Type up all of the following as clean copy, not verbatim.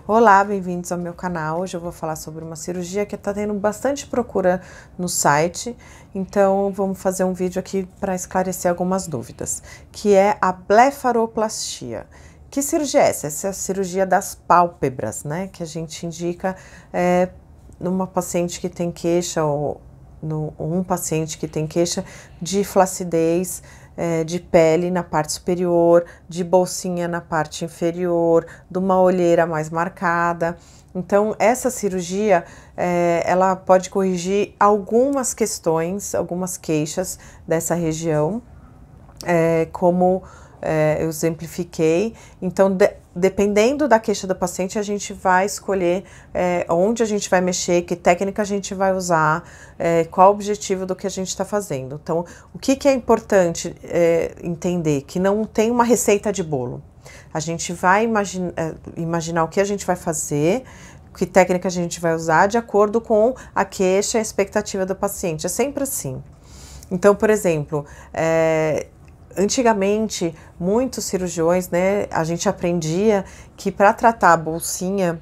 Olá, bem-vindos ao meu canal. Hoje eu vou falar sobre uma cirurgia que está tendo bastante procura no site, então vamos fazer um vídeo aqui para esclarecer algumas dúvidas, que é a blefaroplastia. Que cirurgia é essa? Essa é a cirurgia das pálpebras, né? Que a gente indica numa paciente que tem queixa ou um paciente que tem queixa de flacidez, de pele na parte superior, de bolsinha na parte inferior, de uma olheira mais marcada. Então, essa cirurgia, ela pode corrigir algumas questões, algumas queixas dessa região, como eu exemplifiquei. Então, dependendo da queixa do paciente, a gente vai escolher onde a gente vai mexer, que técnica a gente vai usar, qual o objetivo do que a gente está fazendo. Então, o que é importante entender? Que não tem uma receita de bolo. A gente vai imaginar o que a gente vai fazer, que técnica a gente vai usar, de acordo com a queixa e a expectativa do paciente. É sempre assim. Então, por exemplo, antigamente, muitos cirurgiões, né, a gente aprendia que para tratar a bolsinha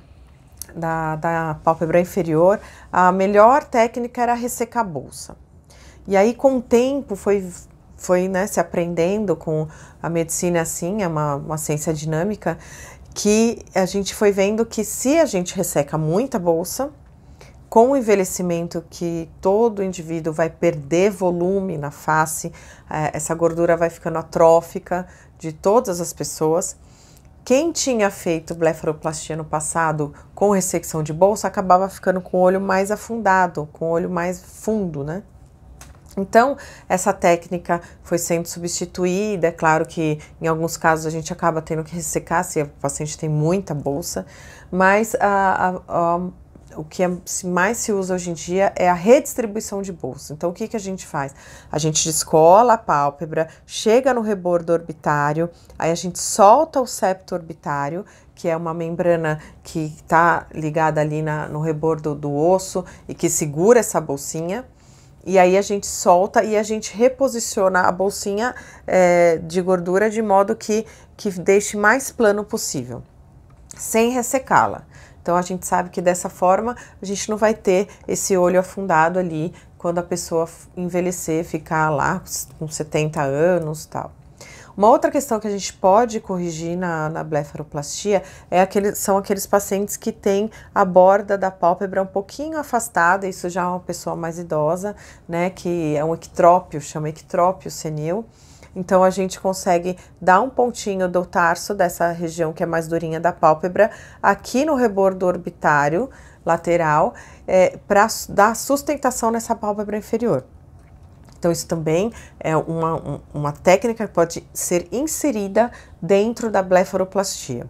da pálpebra inferior, a melhor técnica era ressecar a bolsa. E aí, com o tempo, foi né, se aprendendo com a medicina assim, é uma ciência dinâmica, que a gente foi vendo que se a gente resseca muita bolsa, com o envelhecimento que todo indivíduo vai perder volume na face, essa gordura vai ficando atrófica de todas as pessoas. Quem tinha feito blefaroplastia no passado com ressecção de bolsa acabava ficando com o olho mais afundado, com o olho mais fundo, né? Então, essa técnica foi sendo substituída. É claro que em alguns casos a gente acaba tendo que ressecar se o paciente tem muita bolsa, mas o que mais se usa hoje em dia é a redistribuição de bolsa. Então, o que a gente faz? A gente descola a pálpebra, chega no rebordo orbitário, aí a gente solta o septo orbitário, que é uma membrana que está ligada ali no rebordo do osso e que segura essa bolsinha. E aí a gente solta e a gente reposiciona a bolsinha de gordura de modo que deixe mais plano possível, sem ressecá-la. Então, a gente sabe que dessa forma a gente não vai ter esse olho afundado ali quando a pessoa envelhecer, ficar lá com 70 anos e tal. Uma outra questão que a gente pode corrigir na blefaroplastia são aqueles pacientes que têm a borda da pálpebra um pouquinho afastada, isso já é uma pessoa mais idosa, né, que é um ectrópio, chama ectrópio senil. Então, a gente consegue dar um pontinho do tarso dessa região que é mais durinha da pálpebra, aqui no rebordo orbitário lateral, para dar sustentação nessa pálpebra inferior. Então, isso também é uma técnica que pode ser inserida dentro da blefaroplastia.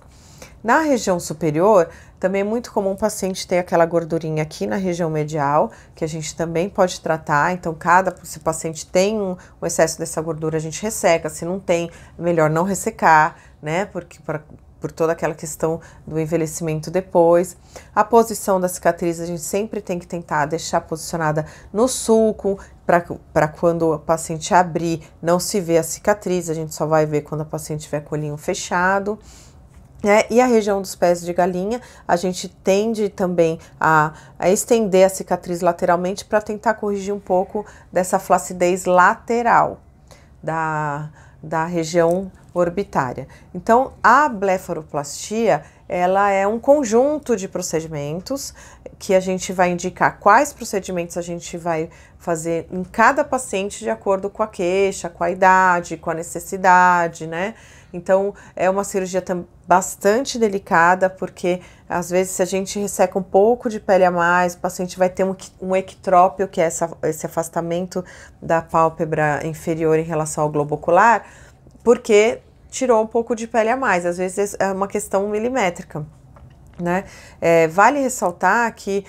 Na região superior, também é muito comum o paciente ter aquela gordurinha aqui na região medial, que a gente também pode tratar. Então, se o paciente tem um excesso dessa gordura, a gente resseca. Se não tem, é melhor não ressecar, né? Por toda aquela questão do envelhecimento depois. A posição da cicatriz, a gente sempre tem que tentar deixar posicionada no sulco, para quando o paciente abrir, não se vê a cicatriz, a gente só vai ver quando o paciente tiver com o olhinho fechado. E a região dos pés de galinha, a gente tende também a estender a cicatriz lateralmente para tentar corrigir um pouco dessa flacidez lateral da região orbitária. Então, a blefaroplastia, ela é um conjunto de procedimentos que a gente vai indicar quais procedimentos a gente vai fazer em cada paciente de acordo com a queixa, com a idade, com a necessidade, né? Então, é uma cirurgia bastante delicada, porque às vezes se a gente resseca um pouco de pele a mais, o paciente vai ter um ectrópio, que é esse afastamento da pálpebra inferior em relação ao globo ocular, porque tirou um pouco de pele a mais, às vezes é uma questão milimétrica, né? Vale ressaltar que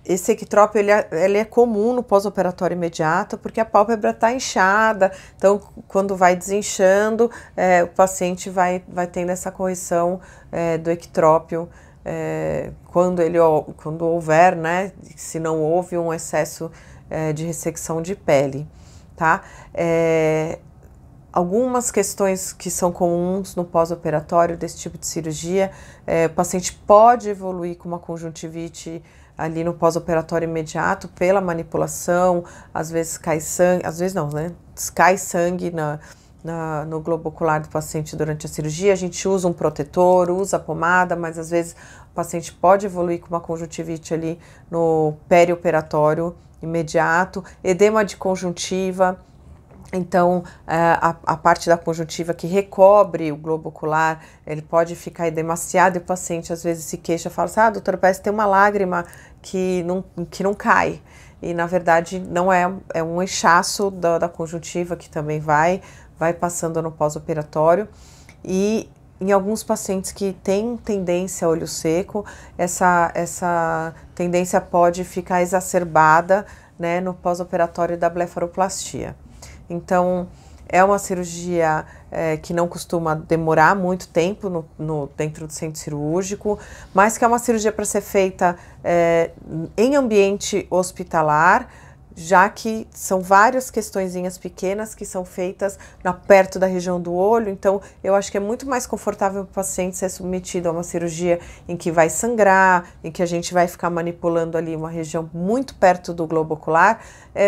esse ectrópio ele é comum no pós-operatório imediato, porque a pálpebra está inchada, então quando vai desinchando, o paciente vai tendo essa correção do ectrópio, quando houver, né? Se não houve um excesso de ressecção de pele, tá? Algumas questões que são comuns no pós-operatório desse tipo de cirurgia, o paciente pode evoluir com uma conjuntivite ali no pós-operatório imediato pela manipulação, às vezes cai sangue, às vezes não, né? Cai sangue no globo ocular do paciente durante a cirurgia, a gente usa um protetor, usa pomada, mas às vezes o paciente pode evoluir com uma conjuntivite ali no perioperatório imediato, edema de conjuntiva. Então, a parte da conjuntiva que recobre o globo ocular, ele pode ficar edemaciado e o paciente às vezes se queixa, fala assim, doutora, parece que tem uma lágrima que não cai. E na verdade não é um inchaço da conjuntiva que também vai passando no pós-operatório. E em alguns pacientes que têm tendência a olho seco, essa tendência pode ficar exacerbada, né, no pós-operatório da blefaroplastia. Então, é uma cirurgia que não costuma demorar muito tempo dentro do centro cirúrgico, mas que é uma cirurgia para ser feita em ambiente hospitalar, já que são várias questõezinhas pequenas que são feitas perto da região do olho. Então, eu acho que é muito mais confortável para o paciente ser submetido a uma cirurgia em que vai sangrar, em que a gente vai ficar manipulando ali uma região muito perto do globo ocular,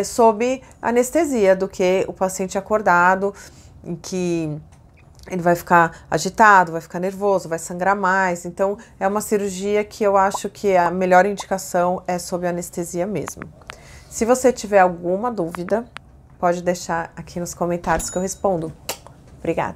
sob anestesia, do que o paciente acordado, em que ele vai ficar agitado, vai ficar nervoso, vai sangrar mais. Então, é uma cirurgia que eu acho que a melhor indicação é sob anestesia mesmo. Se você tiver alguma dúvida, pode deixar aqui nos comentários que eu respondo. Obrigada!